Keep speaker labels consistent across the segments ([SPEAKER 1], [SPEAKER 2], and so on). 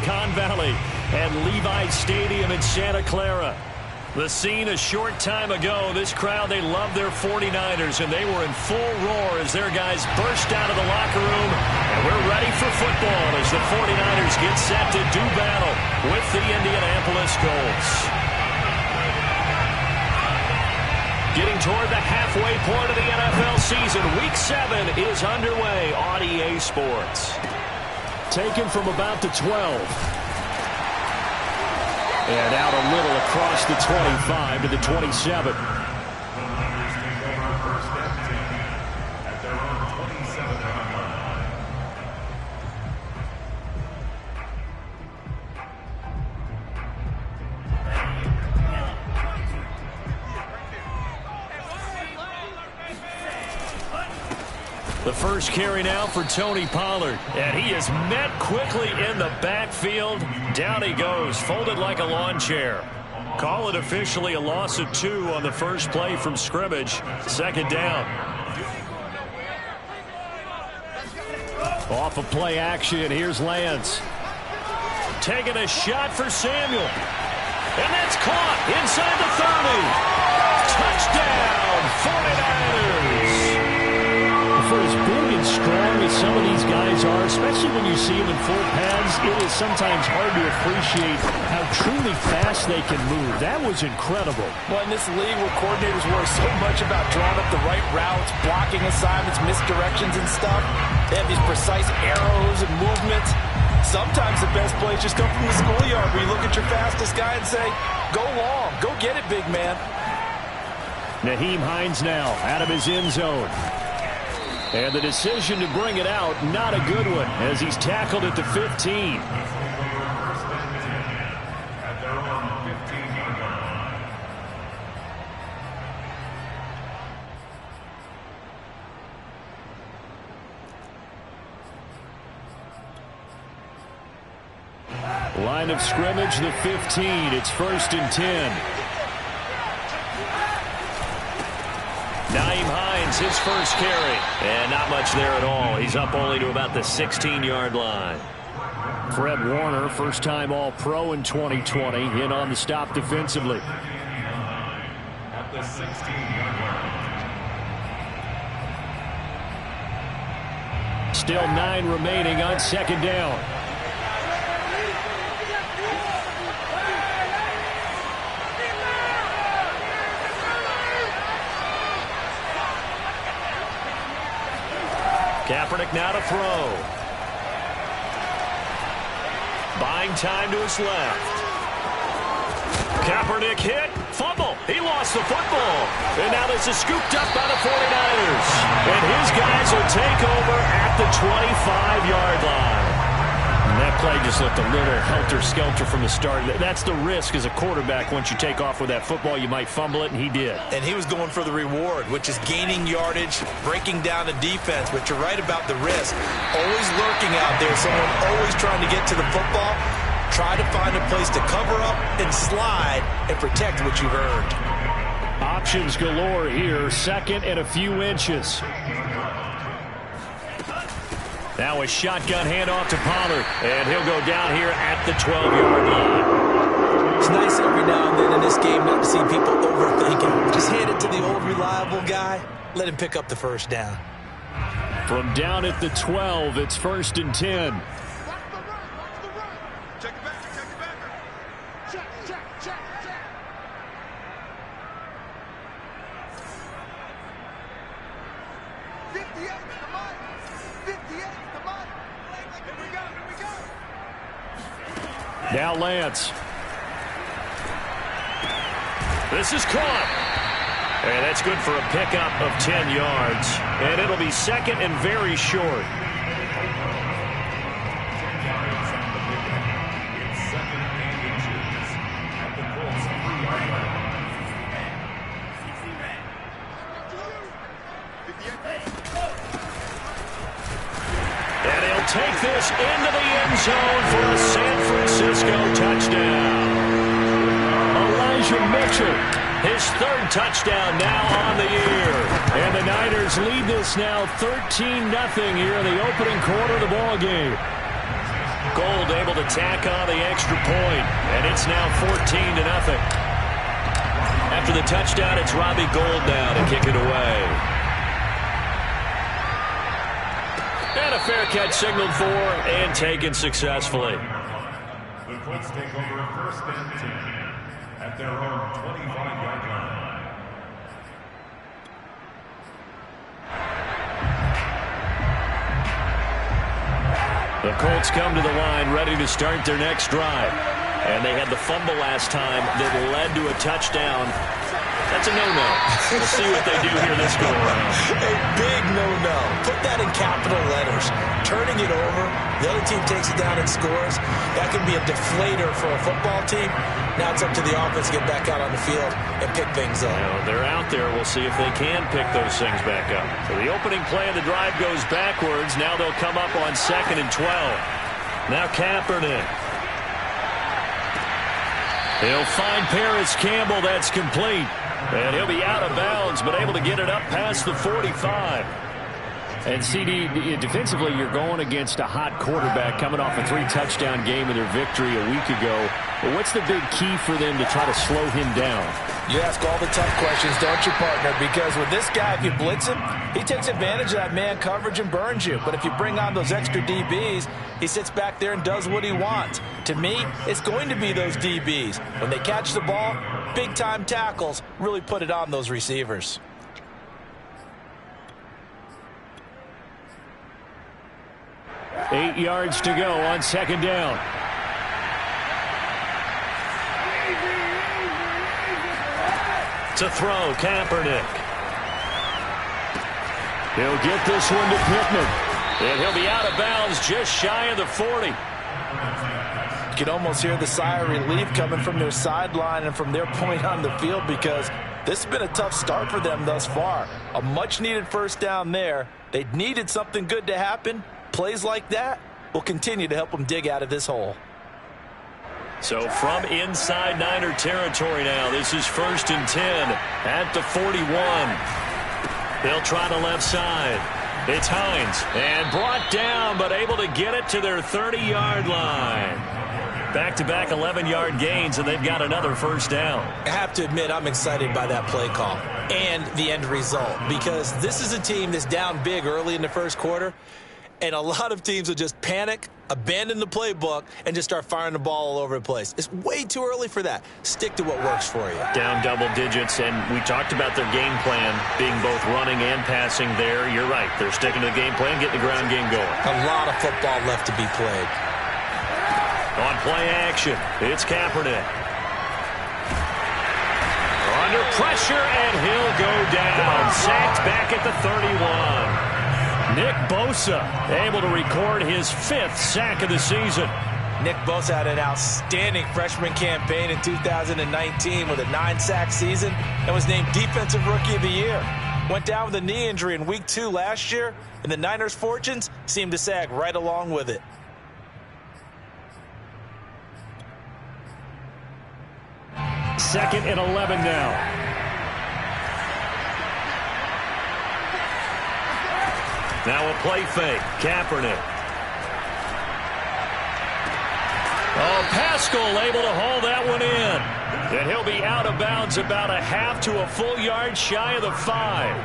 [SPEAKER 1] Silicon Valley at Levi Stadium in Santa Clara. The scene a short time ago. This crowd, they love their 49ers, and they were in full roar as their guys burst out of the locker room. And we're ready for football as the 49ers get set to do battle with the Indianapolis Colts. Getting toward the halfway point of the NFL season. Week 7 is underway on EA Sports. Taken from about the 12. And out a little across the 25 to the 27. The first carry now for Tony Pollard. And he is met quickly in the backfield. Down he goes, folded like a lawn chair. Call it officially a loss of 2 on the first play from scrimmage. Second down. Off of play action, here's Lance. Taking a shot for Samuel. And that's caught inside the 30. Touchdown, 49ers. For as big and strong as some of these guys are, especially when you see them in full pads, it is sometimes hard to appreciate how truly fast they can move. That was incredible.
[SPEAKER 2] Well, in this league where coordinators worry so much about drawing up the right routes, blocking assignments, misdirections and stuff, they have these precise arrows and movements. Sometimes the best plays just come from the schoolyard where you look at your fastest guy and say, go long, go get it, big man.
[SPEAKER 1] Nyheim Hines now out of his end zone. And the decision to bring it out, not a good one, as he's tackled at the 15. Line of scrimmage, the 15. It's 1st and 10. Nyheim Hines, his first carry. And not much there at all. He's up only to about the 16-yard line. Fred Warner, first-time All-Pro in 2020, in on the stop defensively.
[SPEAKER 3] At the 16-yard line.
[SPEAKER 1] Still 9 remaining on second down. Kaepernick now to throw. Buying time to his left. Kaepernick hit. Fumble. He lost the football. And now this is scooped up by the 49ers. And his guys will take over at the 25-yard line. And that play just looked a little helter-skelter from the start. That's the risk as a quarterback. Once you take off with that football, you might fumble it, and he did.
[SPEAKER 2] And he was going for the reward, which is gaining yardage, breaking down the defense. But you're right about the risk. Always lurking out there, someone always trying to get to the football. Try to find a place to cover up and slide and protect what you've earned.
[SPEAKER 1] Options galore here. Second and a few inches. Now a shotgun handoff to Pollard, and he'll go down here at the 12-yard line.
[SPEAKER 2] It's nice every now and then in this game not to see people overthinking. Just hand it to the old reliable guy. Let him pick up the first down.
[SPEAKER 1] From down at the 12, it's 1st and 10. Now Lance. This is caught. And that's good for a pickup of 10 yards. And it'll be second and very short. Take this into the end zone for a San Francisco touchdown. Elijah Mitchell, his 3rd touchdown now on the year. And the Niners lead this now 13-0 here in the opening quarter of the ball game. Gould able to tack on the extra point, and it's now 14-0. After the touchdown, it's Robbie Gould now to kick it away. And a fair catch signaled for and taken successfully.
[SPEAKER 3] The Colts take over a 1st and 10 at their own 25-yard line.
[SPEAKER 1] The Colts come to the line ready to start their next drive. And they had the fumble last time that led to a touchdown. That's a no-no. We'll see what they do here this go-around.
[SPEAKER 2] A big no-no. Put that in capital letters. Turning it over, the other team takes it down and scores. That can be a deflator for a football team. Now it's up to the offense to get back out on the field and pick things up.
[SPEAKER 1] They're out there. We'll see if they can pick those things back up. So the opening play of the drive goes backwards. Now they'll come up on 2nd and 12. Now Kaepernick. He'll find Paris Campbell. That's complete. And he'll be out of bounds, but able to get it up past the 45.
[SPEAKER 4] And CD, defensively, you're going against a hot quarterback coming off a 3-touchdown game in their victory a week ago. But what's the big key for them to try to slow him down?
[SPEAKER 2] You ask all the tough questions, don't you, partner? Because with this guy, if you blitz him, he takes advantage of that man coverage and burns you. But if you bring on those extra DBs, he sits back there and does what he wants. To me, it's going to be those DBs. When they catch the ball, big-time tackles really put it on those receivers.
[SPEAKER 1] Eight yards to go on 2nd down. To throw, Kaepernick. He'll get this one to Pittman. And he'll be out of bounds just shy of the 40.
[SPEAKER 2] You can almost hear the sigh of relief coming from their sideline and from their point on the field, because this has been a tough start for them thus far. A much-needed 1st down there. They needed something good to happen. Plays like that will continue to help them dig out of this hole.
[SPEAKER 1] So from inside Niner territory now, this is 1st and 10 at the 41. They'll try the left side. It's Hines, and brought down, but able to get it to their 30-yard line. Back-to-back 11-yard gains, and they've got another 1st down.
[SPEAKER 2] I have to admit, I'm excited by that play call and the end result, because this is a team that's down big early in the 1st quarter, and a lot of teams will just panic, abandon the playbook, and just start firing the ball all over the place. It's way too early for that. Stick to what works for you.
[SPEAKER 1] Down double digits, and we talked about their game plan being both running and passing there. You're right. They're sticking to the game plan, getting the ground game going.
[SPEAKER 2] A lot of football left to be played.
[SPEAKER 1] On play action, it's Kaepernick. Under pressure, and he'll go down. Sacked back at the 31. Nick Bosa able to record his 5th sack of the season.
[SPEAKER 2] Nick Bosa had an outstanding freshman campaign in 2019 with a 9-sack season and was named Defensive Rookie of the Year. Went down with a knee injury in Week 2 last year, and the Niners' fortunes seemed to sag right along with it.
[SPEAKER 1] Second and 11 now. Now a play fake. Kaepernick. Oh, Pascal able to haul that one in. And he'll be out of bounds about a half to a full yard shy of the 5.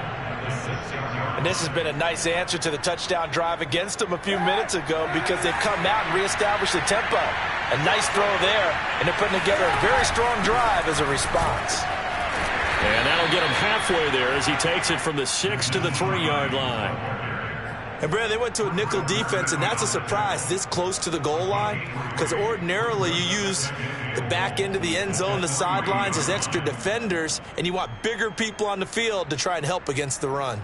[SPEAKER 2] And this has been a nice answer to the touchdown drive against them a few minutes ago, because they've come out and reestablished the tempo. A nice throw there, and they're putting together a very strong drive as a response.
[SPEAKER 1] And that'll get him halfway there as he takes it from the 6 to the 3-yard line.
[SPEAKER 2] And, Brad, they went to a nickel defense, and that's a surprise this close to the goal line, because ordinarily you use the back end of the end zone, the sidelines as extra defenders, and you want bigger people on the field to try and help against the run.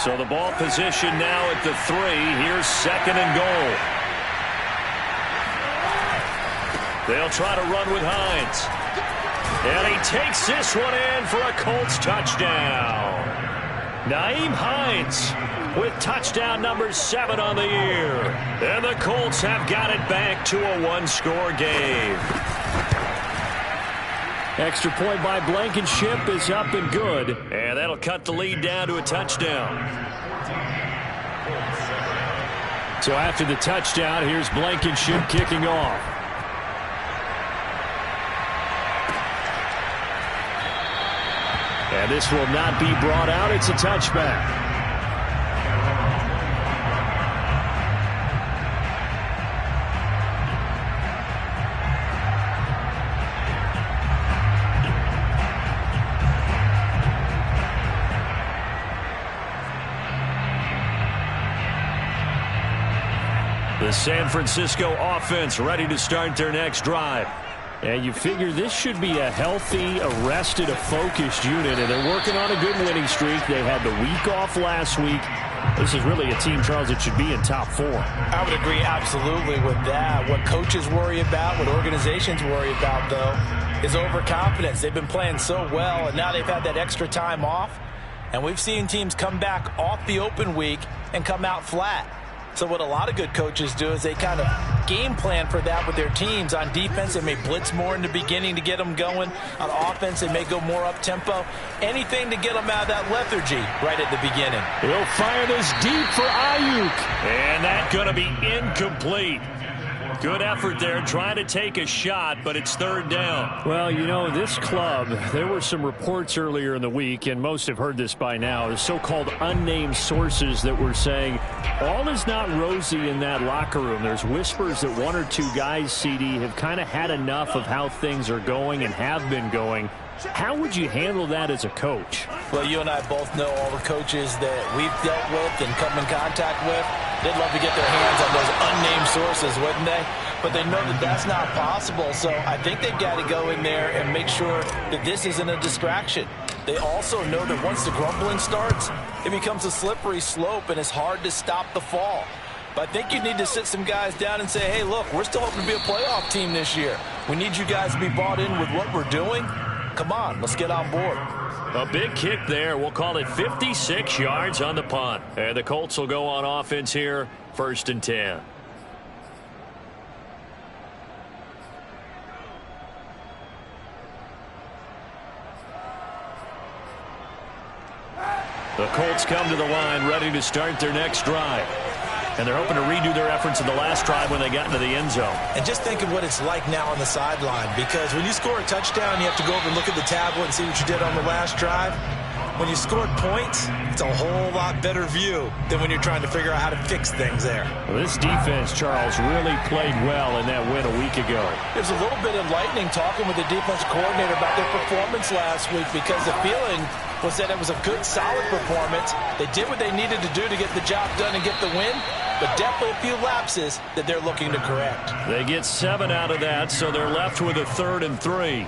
[SPEAKER 1] So the ball position now at the 3. Here's 2nd and goal. They'll try to run with Hines. And he takes this one in for a Colts touchdown. Nyheim Hines with touchdown number 7 on the year. And the Colts have got it back to a 1-score game. Extra point by Blankenship is up and good. And that'll cut the lead down to a touchdown.
[SPEAKER 4] So after the touchdown, here's Blankenship kicking off. And this will not be brought out. It's a touchback. The San Francisco offense ready to start their next drive. And you figure this should be a healthy, arrested, a focused unit, and they're working on a good winning streak. They had the week off last week. This is really a team, Charles, that should be in top 4.
[SPEAKER 2] I would agree absolutely with that. What coaches worry about, what organizations worry about, though, is overconfidence. They've been playing so well, and now they've had that extra time off. And we've seen teams come back off the open week and come out flat. So what a lot of good coaches do is they kind of game plan for that with their teams. On defense, they may blitz more in the beginning to get them going. On offense, they may go more up-tempo. Anything to get them out of that lethargy right at the beginning.
[SPEAKER 4] He'll fire this deep for Ayuk. And that's going to be incomplete. Good effort there, trying to take a shot, but it's third down. Well, you know, this club, there were some reports earlier in the week, and most have heard this by now, the so-called unnamed sources that were saying all is not rosy in that locker room. There's whispers that one or two guys, CD, have kind of had enough of how things are going and have been going. How would you handle that as a coach?
[SPEAKER 2] Well, you and I both know all the coaches that we've dealt with and come in contact with. They'd love to get their hands on those unnamed sources, wouldn't they? But they know that that's not possible, so I think they've got to go in there and make sure that this isn't a distraction. They also know that once the grumbling starts, it becomes a slippery slope, and it's hard to stop the fall. But I think you need to sit some guys down and say, hey, look, we're still hoping to be a playoff team this year. We need you guys to be bought in with what we're doing. Come on, let's get on board.
[SPEAKER 4] A big kick there. We'll call it 56 yards on the punt. And the Colts will go on offense here, 1st and 10. The Colts come to the line ready to start their next drive. And they're hoping to redo their efforts in the last drive when they got into the end zone.
[SPEAKER 2] And just think of what it's like now on the sideline, because when you score a touchdown, you have to go over and look at the tablet and see what you did on the last drive. When you scored points, it's a whole lot better view than when you're trying to figure out how to fix things there.
[SPEAKER 4] Well, this defense, Charles, really played well in that win a week ago.
[SPEAKER 2] There's a little bit enlightening talking with the defense coordinator about their performance last week, because the feeling was that it was a good, solid performance. They did what they needed to do to get the job done and get the win, but definitely a few lapses that they're looking to correct.
[SPEAKER 4] They get 7 out of that, so they're left with a 3rd and 3.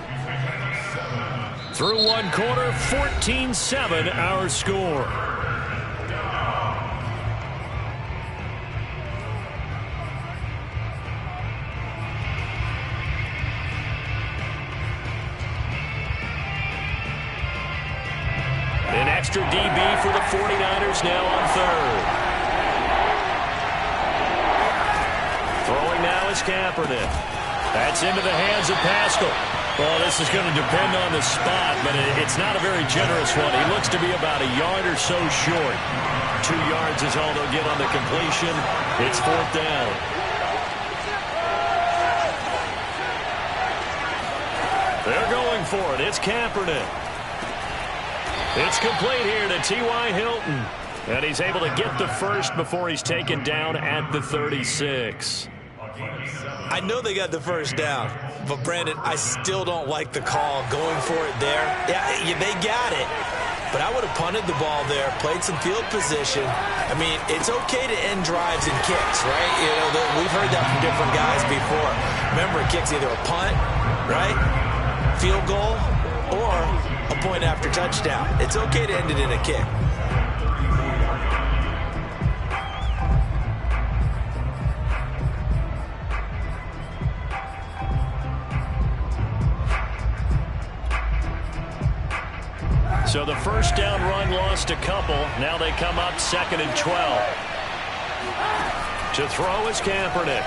[SPEAKER 4] Through one quarter, 14-7 our score. An extra DB for the 49ers now on 3rd. Throwing now is Kaepernick. That's into the hands of Pascal. Well, this is going to depend on the spot, but it's not a very generous one. He looks to be about a yard or so short. 2 yards is all they'll get on the completion. It's 4th down. They're going for it. It's Kaepernick. It's complete here to T.Y. Hilton. And he's able to get the first before he's taken down at the 36.
[SPEAKER 2] I know they got the first down, but Brandon, I still don't like the call going for it there. Yeah, they got it, but I would have punted the ball there, played some field position. I mean, it's okay to end drives and kicks, right? You know, we've heard that from different guys before. Remember, a kick's either a punt, right, field goal, or a point after touchdown. It's okay to end it in a kick.
[SPEAKER 4] So the first down run lost a couple. Now they come up 2nd and 12. To throw is Kaepernick.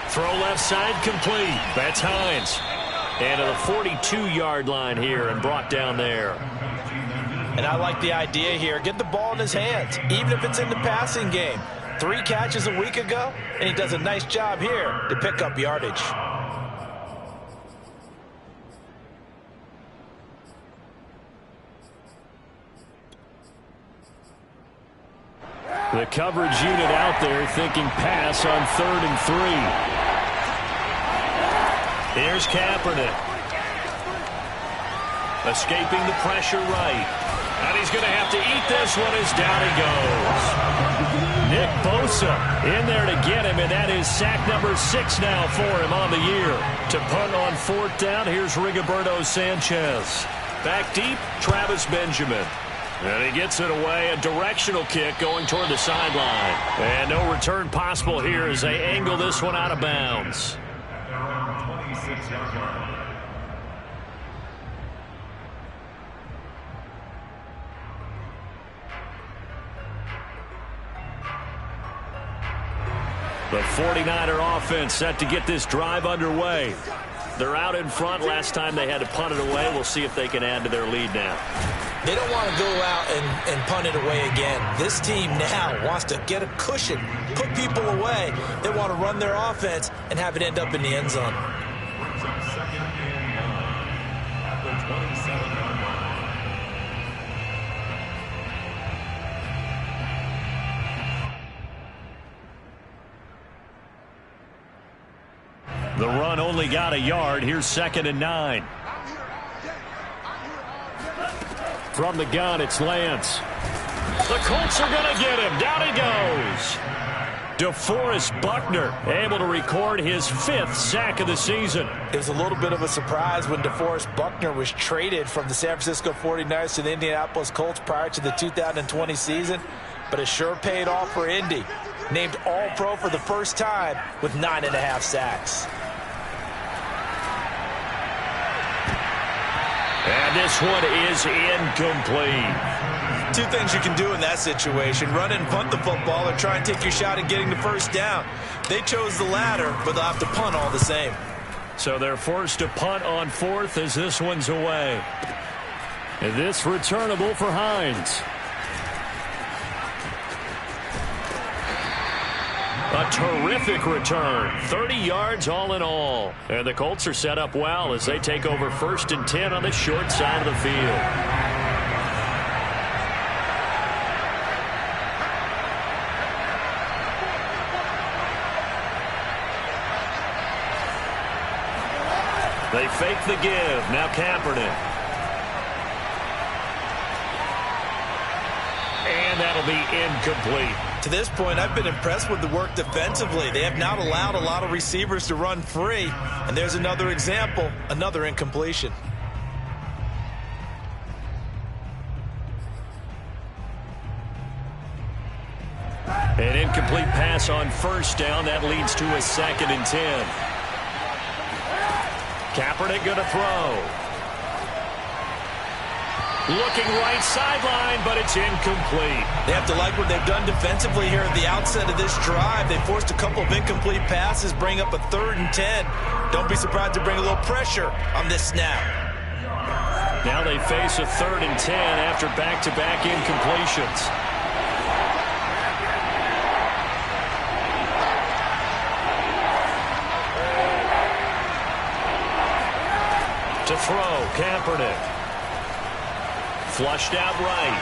[SPEAKER 4] Throw left side complete. That's Hines. And to the 42-yard line here and brought down there.
[SPEAKER 2] And I like the idea here. Get the ball in his hands, even if it's in the passing game. 3 catches a week ago, and he does a nice job here to pick up yardage.
[SPEAKER 4] The coverage unit out there thinking pass on 3rd and 3. Here's Kaepernick. Escaping the pressure right. And he's going to have to eat this one as down he goes. Nick Bosa in there to get him, and that is sack number 6 now for him on the year. To punt on 4th down, here's Rigoberto Sanchez. Back deep, Travis Benjamin. And he gets it away, a directional kick going toward the sideline. And no return possible here as they angle this one out of bounds.
[SPEAKER 3] At their own 26-yard line.
[SPEAKER 4] The 49er offense set to get this drive underway. They're out in front. Last time they had to punt it away. We'll see if they can add to their lead now.
[SPEAKER 2] They don't want to go out and punt it away again. This team now wants to get a cushion, put people away. They want to run their offense and have it end up in the end zone.
[SPEAKER 3] Brings up 2nd and 9 at the 27-yard line.
[SPEAKER 4] The run only got a yard. Here's 2nd and 9. From the gun, it's Lance. The Colts are going to get him. Down he goes. DeForest Buckner able to record his 5th sack of the season.
[SPEAKER 2] It was a little bit of a surprise when DeForest Buckner was traded from the San Francisco 49ers to the Indianapolis Colts prior to the 2020 season, but it sure paid off for Indy. Named All-Pro for the first time with 9.5 sacks.
[SPEAKER 4] And this one is incomplete.
[SPEAKER 2] 2 things you can do in that situation: run and punt the football, or try and take your shot at getting the first down. They chose the latter, but they'll have to punt all the same.
[SPEAKER 4] So they're forced to punt on 4th as this one's away. And this returnable for Hines. A terrific return. 30 yards all in all. And the Colts are set up well as they take over 1st and 10 on the short side of the field. They fake the give. Now Kaepernick. And that'll be incomplete.
[SPEAKER 2] To this point, I've been impressed with the work defensively. They have not allowed a lot of receivers to run free. And there's another example, another incompletion.
[SPEAKER 4] An incomplete pass on 1st down. That leads to a 2nd and 10. Kaepernick going to throw. Looking right sideline, but it's incomplete.
[SPEAKER 2] They have to like what they've done defensively here at the outset of this drive. They forced a couple of incomplete passes, bring up a 3rd and 10. Don't be surprised to bring a little pressure on this snap.
[SPEAKER 4] Now they face a 3rd and 10 after back-to-back incompletions. To throw, Kaepernick. Flushed out right.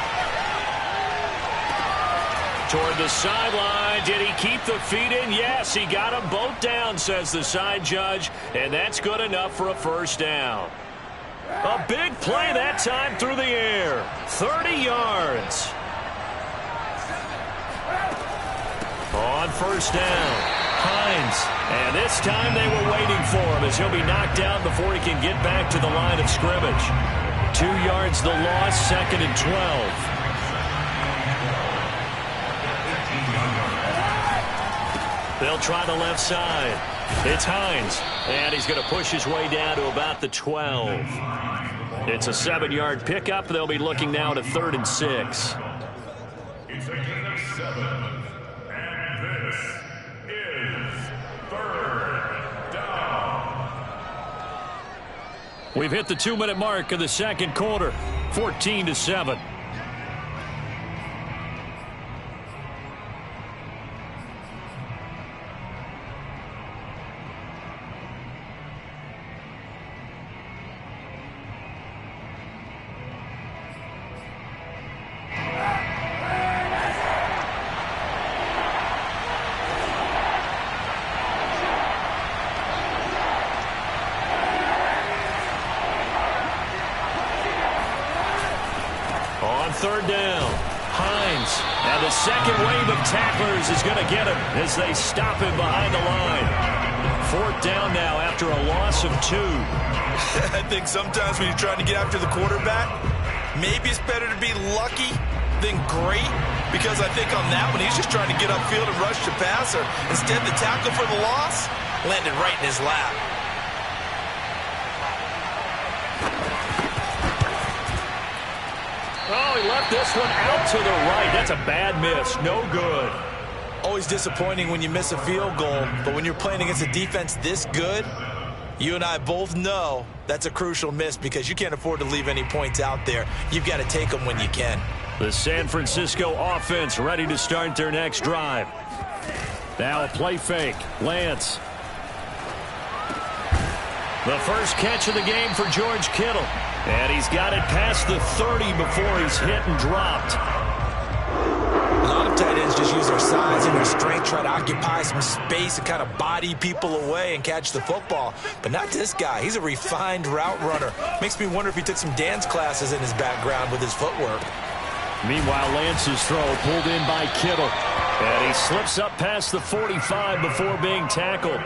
[SPEAKER 4] Toward the sideline. Did he keep the feet in? Yes, he got them both down, says the side judge. And that's good enough for a 1st down. A big play that time through the air. 30 yards. On 1st down, Hines. And this time they were waiting for him as he'll be knocked down before he can get back to the line of scrimmage. 2 yards the loss, 2nd and 12. They'll try the left side. It's Hines, and he's going to push his way down to about the 12. It's a 7-yard pickup. They'll be looking now at a 3rd and 6.
[SPEAKER 3] It's a gain of 7, and this is 3rd down.
[SPEAKER 4] We've hit the 2-minute mark of the 2nd quarter, 14-7. third down. Hines. Now the second wave of tacklers is going to get him as they stop him behind the line. Fourth down now after a loss of 2.
[SPEAKER 2] I think sometimes when you're trying to get after the quarterback, maybe it's better to be lucky than great, because I think on that one, he's just trying to get upfield and rush the passer. Instead, the tackle for the loss landed right in his lap.
[SPEAKER 4] Oh, he left this one out to the right. That's a bad miss. No good.
[SPEAKER 2] Always disappointing when you miss a field goal, but when you're playing against a defense this good, you and I both know that's a crucial miss because you can't afford to leave any points out there. You've got to take them when you can.
[SPEAKER 4] The San Francisco offense ready to start their next drive. Now a play fake. Lance. The first catch of the game for George Kittle. And he's got it past the 30 before he's hit and dropped.
[SPEAKER 2] A lot of tight ends just use their size and their strength, try to occupy some space and kind of body people away and catch the football. But not this guy. He's a refined route runner. Makes me wonder if he took some dance classes in his background with his footwork.
[SPEAKER 4] Meanwhile, Lance's throw pulled in by Kittle. And he slips up past the 45 before being tackled.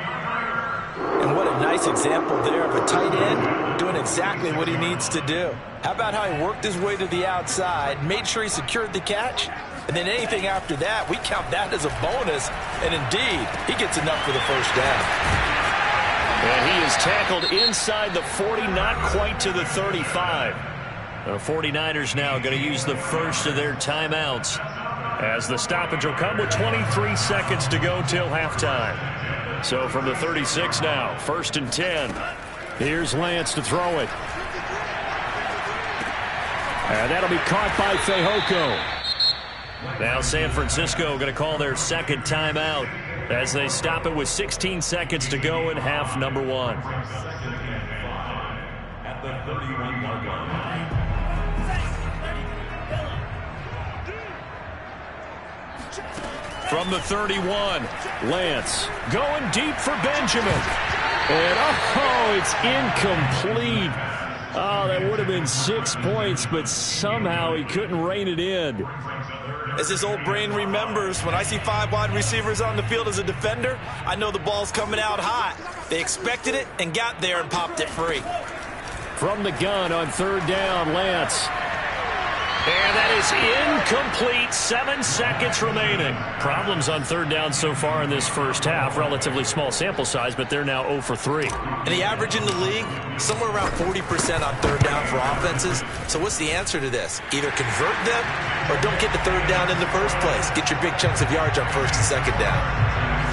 [SPEAKER 2] And what a nice example there of a tight end doing exactly what he needs to do. How about how he worked his way to the outside, made sure he secured the catch, and then anything after that, we count that as a bonus. And indeed, he gets enough for the first down.
[SPEAKER 4] And he is tackled inside the 40, not quite to the 35. The 49ers now going to use the first of their timeouts as the stoppage will come with 23 seconds to go till halftime. So from the 36 now, 1st and 10. Here's Lance to throw it. And that'll be caught by Fehoko. Now San Francisco going to call their second timeout as they stop it with 16 seconds to go in half number 1.
[SPEAKER 3] At the 31-yard line.
[SPEAKER 4] From the 31, Lance going deep for Benjamin. And oh, it's incomplete. Oh, that would have been 6 points, but somehow he couldn't rein it in.
[SPEAKER 2] As his old brain remembers, when I see 5 wide receivers on the field as a defender, I know the ball's coming out hot. They expected it and got there and popped it free.
[SPEAKER 4] From the gun on 3rd down, Lance. And that is incomplete. 7 seconds remaining. Problems on 3rd down so far in this first half. Relatively small sample size, but they're now 0 for 3.
[SPEAKER 2] And the average in the league, somewhere around 40% on 3rd down for offenses. So what's the answer to this? Either convert them or don't get the 3rd down in the first place. Get your big chunks of yards on 1st and 2nd down.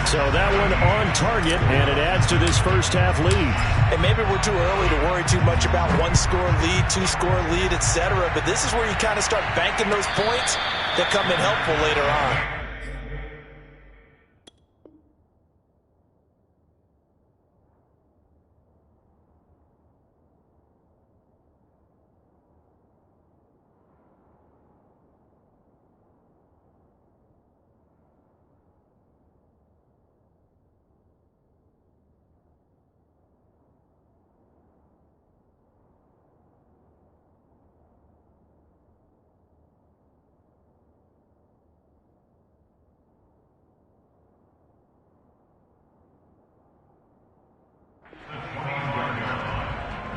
[SPEAKER 4] So that one on target, and it adds to this first half lead.
[SPEAKER 2] And maybe we're too early to worry too much about 1-score lead, 2-score lead, etc. But this is where you kind of start banking those points that come in helpful later on.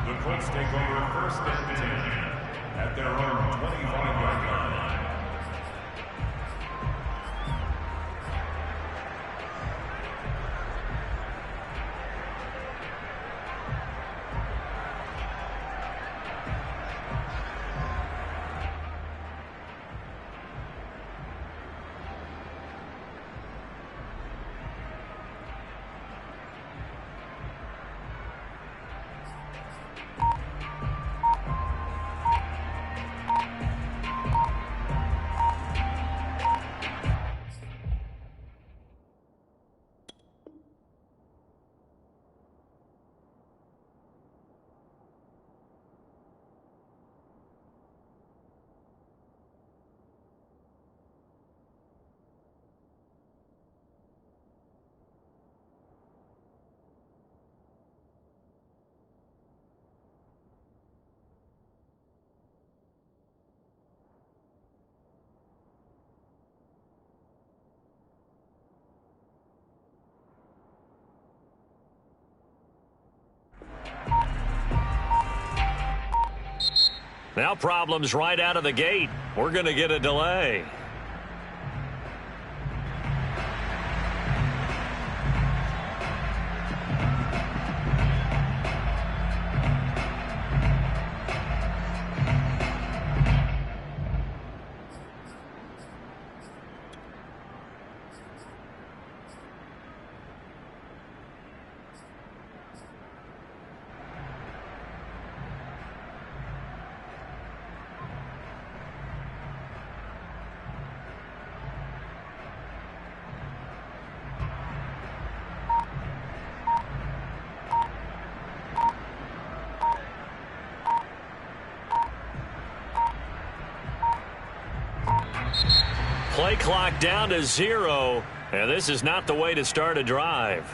[SPEAKER 3] The Colts take over 1st and 10 at their own 25-yard line.
[SPEAKER 4] Now problems right out of the gate. We're going to get a delay. Play clock down to 0, and this is not the way to start a drive.